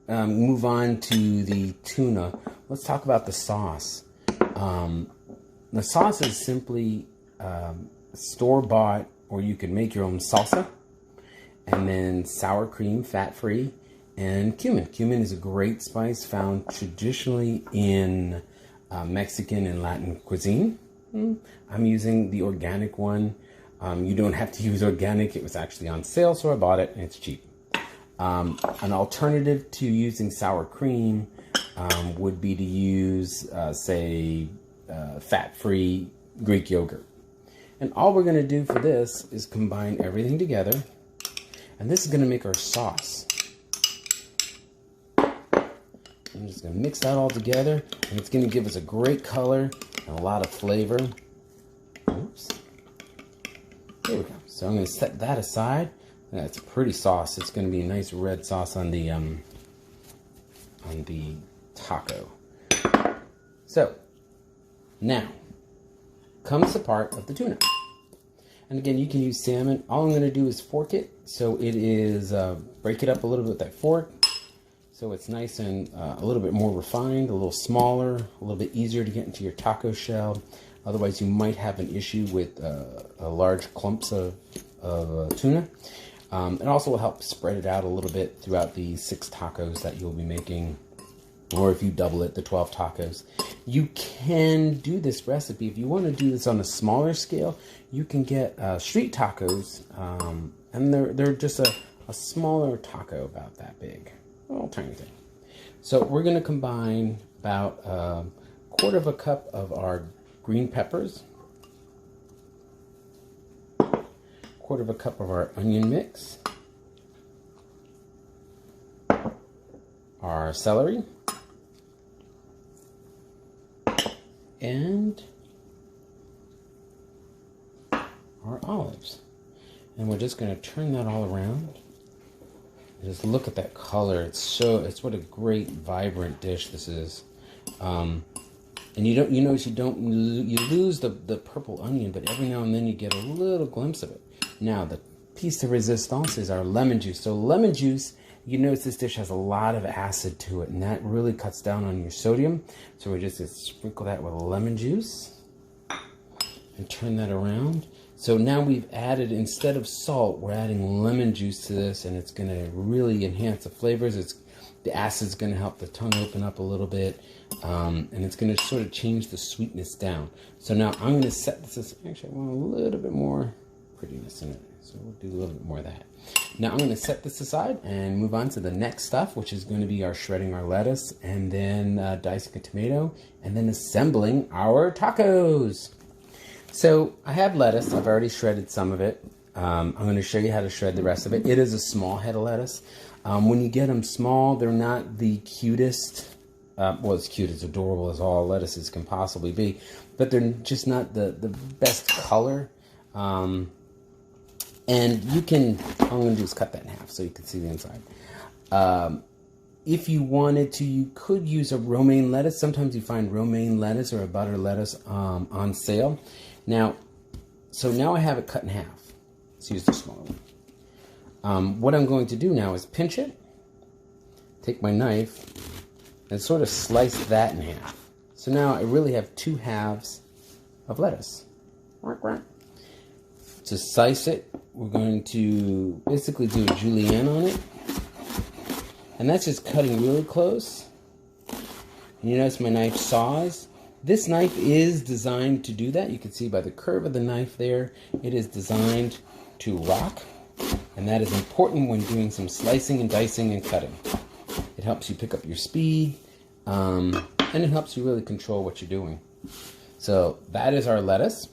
move on to the tuna, let's talk about the sauce. The sauce is simply store-bought, or you can make your own salsa, and then sour cream, fat-free, and cumin. Cumin is a great spice found traditionally in Mexican and Latin cuisine. I'm using the organic one. You don't have to use organic. It was actually on sale, so I bought it, and it's cheap. An alternative to using sour cream would be to use, say, fat-free Greek yogurt. And all we're going to do for this is combine everything together. And this is going to make our sauce. I'm just going to mix that all together. And it's going to give us a great color and a lot of flavor. Oops. There we go. So I'm going to set that aside. That's a pretty sauce. It's going to be a nice red sauce on the taco. So now comes the part of the tuna. And again, you can use salmon. All I'm going to do is fork it. So it is, break it up a little bit with that fork. So it's nice and a little bit more refined, a little smaller, a little bit easier to get into your taco shell. Otherwise, you might have an issue with large clumps of tuna. It also will help spread it out a little bit throughout the 6 tacos that you'll be making. Or if you double it, the 12 tacos. You can do this recipe. If you want to do this on a smaller scale, you can get street tacos. And they're just a smaller taco, about that big. A little tiny thing. So we're going to combine about 1/4 cup of our green peppers. 1/4 cup of our onion mix. Our celery. And our olives. And we're just going to turn that all around. Just look at that color. It's what a great, vibrant dish this is. And you lose the purple onion, but every now and then you get a little glimpse of it. Now the piece de resistance is our lemon juice. So lemon juice, you notice this dish has a lot of acid to it, and that really cuts down on your sodium. So we're just going to sprinkle that with lemon juice and turn that around. So now we've added, instead of salt, we're adding lemon juice to this, and it's going to really enhance the flavors. The acid's going to help the tongue open up a little bit, and it's going to sort of change the sweetness down. So now I'm going to set this, actually I want a little bit more prettiness in it, so we'll do a little bit more of that. Now I'm going to set this aside and move on to the next stuff, which is going to be shredding our lettuce, and then dicing a tomato, and then assembling our tacos. So I have lettuce. I've already shredded some of it. I'm going to show you how to shred the rest of it. It is a small head of lettuce. When you get them small, they're not the cutest. Well, it's cute, it's adorable as all lettuces can possibly be, but they're just not the best color. And you can, all I'm going to do is cut that in half so you can see the inside. If you wanted to, you could use a romaine lettuce. Sometimes you find romaine lettuce or a butter lettuce on sale. Now I have it cut in half. Let's use the smaller one. What I'm going to do now is pinch it, take my knife, and sort of slice that in half. So now I really have 2 halves of lettuce. To slice it, we're going to basically do a julienne on it. And that's just cutting really close. And you notice my knife saws. This knife is designed to do that. You can see by the curve of the knife there, it is designed to rock. And that is important when doing some slicing and dicing and cutting. It helps you pick up your speed, and it helps you really control what you're doing. So that is our lettuce.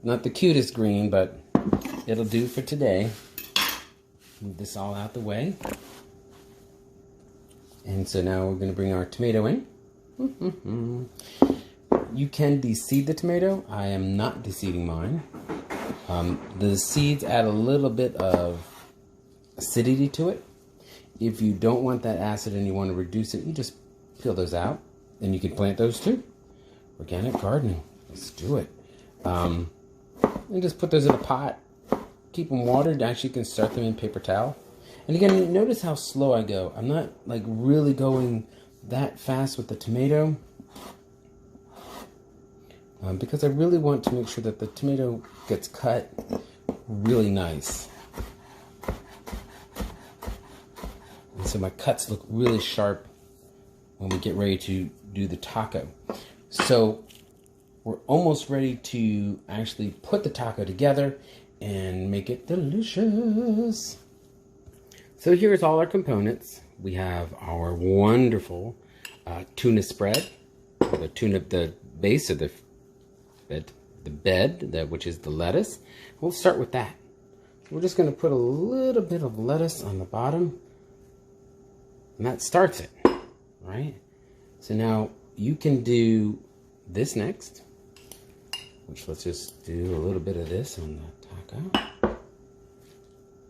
Not the cutest green, but it'll do for today. Move this all out the way. And so now we're going to bring our tomato in. You can de-seed the tomato. I am not de-seeding mine. The seeds add a little bit of acidity to it. If you don't want that acid and you want to reduce it, you just peel those out. And you can plant those too. Organic gardening. Let's do it. And just put those in a pot. Keep them watered. Actually, you can start them in paper towel. And again, notice how slow I go. I'm not like really going that fast with the tomato. Because I really want to make sure that the tomato gets cut really nice. And so my cuts look really sharp when we get ready to do the taco. So we're almost ready to actually put the taco together and make it delicious. So here's all our components. We have our wonderful tuna spread, or the base of the bed, which is the lettuce. We'll start with that. We're just going to put a little bit of lettuce on the bottom, and that starts it, right? So now you can do this next, which let's just do a little bit of this on the taco.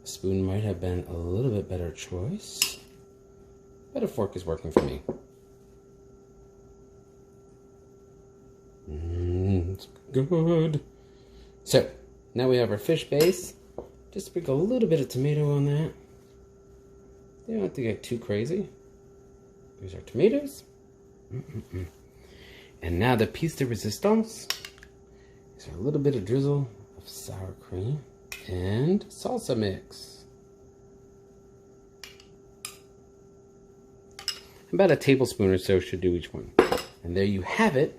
A spoon might have been a little bit better choice, but a fork is working for me. It's good. So now we have our fish base. Just sprinkle a little bit of tomato on that. You don't have to get too crazy. There's our tomatoes. And now the piece de resistance is a little bit of drizzle of sour cream and salsa mix. About a tablespoon or so should do each one. And there you have it.